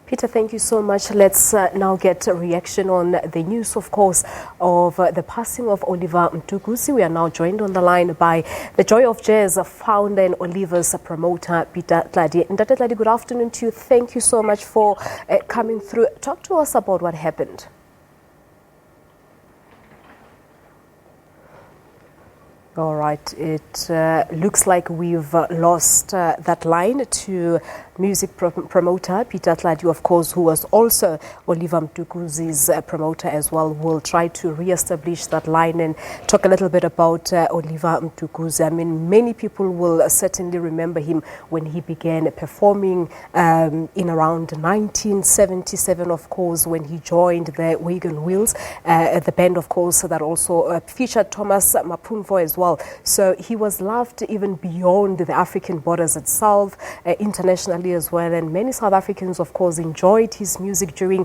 Peter, thank you so much. Let's now get a reaction on the news, of course, of the passing of Oliver Mtukudzi. We are now joined on the line by the Joy of Jazz founder and Oliver's promoter, Peter Tladi. And Dr. Tladi, good afternoon to you. Thank you so much for coming through. Talk to us about what happened. All right, it looks like we've lost that line to music promoter Peter Tladi, of course, who was also Oliver Mtukudzi's promoter as well. We'll try to re-establish that line and talk a little bit about Oliver Mtukudzi. I mean, many people will certainly remember him when he began performing in around 1977, of course, when he joined the Wagon Wheels, the band, of course, that also featured Thomas Mapunvo as well. So he was loved even beyond the African borders itself, internationally as well. And many South Africans, of course, enjoyed his music during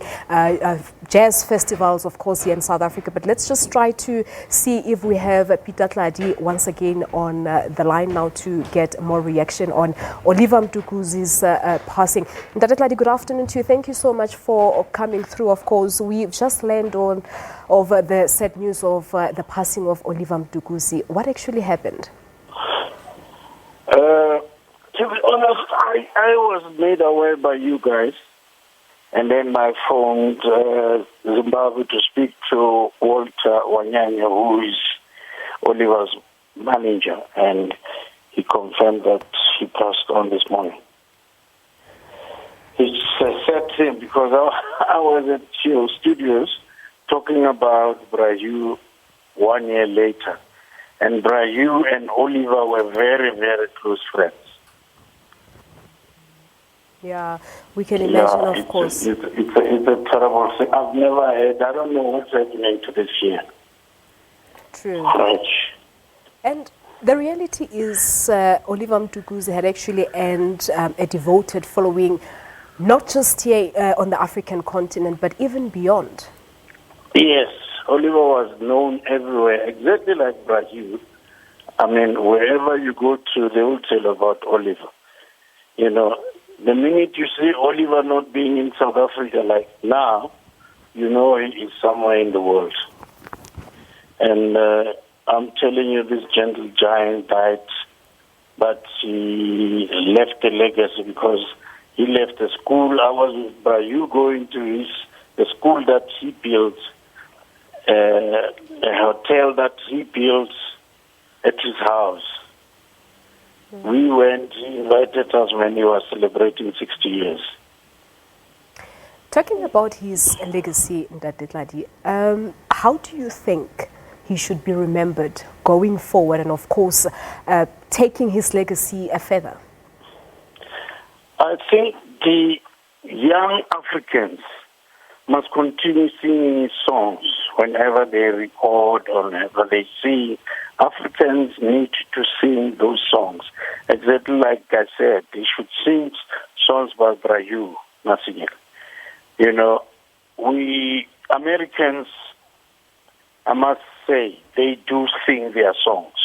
jazz festivals, of course, here in South Africa. But let's just try to see if we have Peter Tladi once again on the line now to get more reaction on Oliver Mtukudzi's passing. Dr. Tladi, good afternoon to you. Thank you so much for coming through. Of course, we've just learned on over the sad news of the passing of Oliver Mtukudzi. What actually happened? To be honest, I was made aware by you guys, and then I phoned Zimbabwe to speak to Walter Wanyanya, who is Oliver's manager, and he confirmed that he passed on this morning. It's a sad thing because I was at your studios talking about Brayu 1 year later, and Brayu and Oliver were very, very close friends. Yeah, we can imagine, of course. It's a terrible thing. I've never heard. I don't know what's happening to this year. True. Right. And the reality is Oliver Mtukudzi had actually earned a devoted following, not just here on the African continent, but even beyond. Yes, Oliver was known everywhere, exactly like Brazil. I mean, wherever you go to, they will tell about Oliver. You know, the minute you see Oliver not being in South Africa like now, you know he is somewhere in the world. And I'm telling you, this gentle giant died, but he left a legacy because he left a school. I was with Brayu going to the school that he built, a hotel that he built at his house. We went, he invited us when he was celebrating 60 years. Talking about his legacy, Dr. Tladi, how do you think he should be remembered going forward and, of course, taking his legacy further? I think the young Africans must continue singing his songs whenever they record or whenever they sing. Africans need to sing those songs. Exactly like I said, they should sing songs by Brayu, nothing else. You know, we Americans, I must say, they do sing their songs.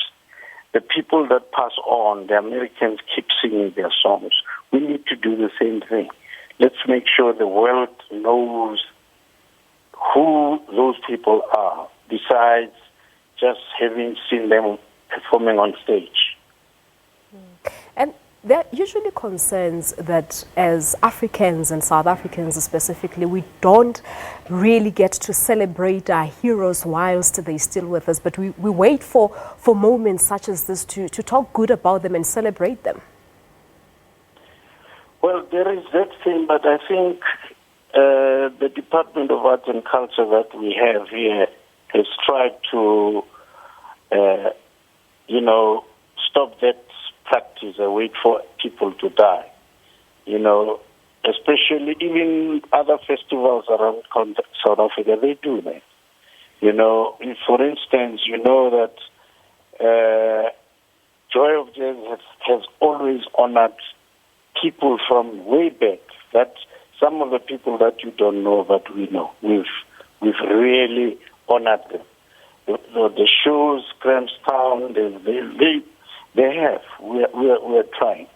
The people that pass on, the Americans keep singing their songs. We need to do the same thing. Let's make sure the world knows who those people are, besides just having seen them performing on stage. And there are usually concerns that as Africans and South Africans specifically, we don't really get to celebrate our heroes whilst they're still with us, but we wait for moments such as this to talk good about them and celebrate them. Well, there is that thing, but I think the Department of Arts and Culture that we have here has tried to, stop that practice and wait for people to die. You know, especially even other festivals around South Africa, they do that. You know, for instance, you know that Joy of Jazz has always honored people from way back, that some of the people that you don't know, but we know. We've really honored them. The shows, Grahamstown, they have. We're trying.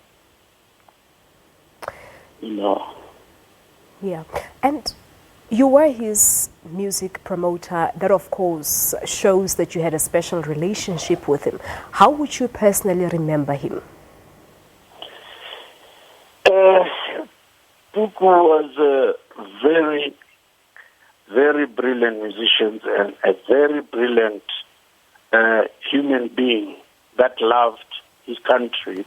You know. Yeah. And you were his music promoter. That, of course, shows that you had a special relationship with him. How would you personally remember him? Puku was a very, very brilliant musician and a very brilliant human being that loved his country,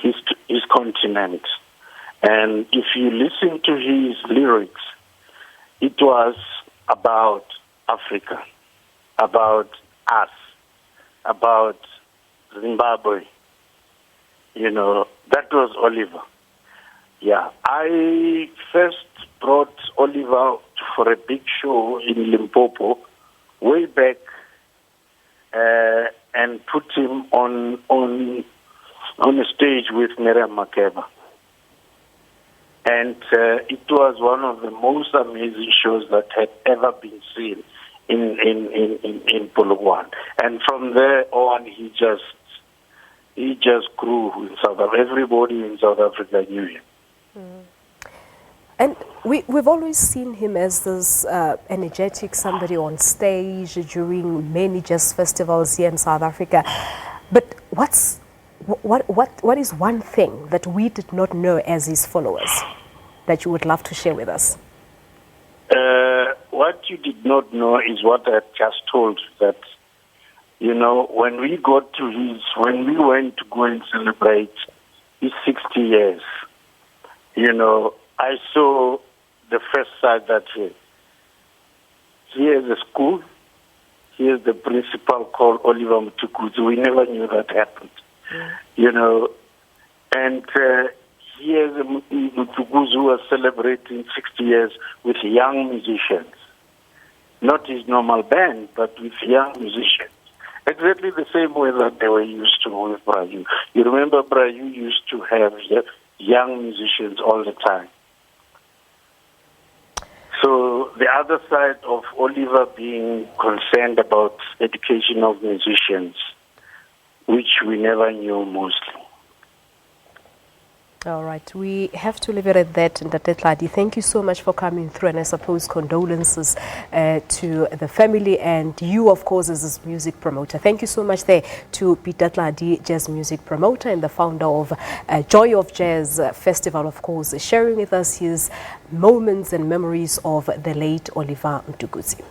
his continent. And if you listen to his lyrics, it was about Africa, about us, about Zimbabwe. You know, that was Oliver. Yeah, I first brought Oliver for a big show in Limpopo way back and put him on a stage with Miriam Makeba. And it was one of the most amazing shows that had ever been seen in Polokwane. And from there on, he just grew in South Africa. Everybody in South Africa knew him. And we've always seen him as this energetic somebody on stage during many jazz festivals here in South Africa. But what is one thing that we did not know as his followers that you would love to share with us? What you did not know is what I just told you, that, you know, when we went to go and celebrate his 60 years, you know, I saw the first side that here's a school, here's the principal called Oliver Mtukudzi. We never knew that happened, you know. And here's Mtukudzi who was celebrating 60 years with young musicians. Not his normal band, but with young musicians. Exactly the same way that they were used to with Brayu. You remember Brayu used to have young musicians all the time. So the other side of Oliver being concerned about education of musicians, which we never knew mostly. All right, we have to leave it at that. And Tladi, thank you so much for coming through, and I suppose condolences to the family and you, of course, as his music promoter. Thank you so much there to Tladi, jazz music promoter and the founder of Joy of Jazz Festival, of course, sharing with us his moments and memories of the late Oliver Mtukudzi.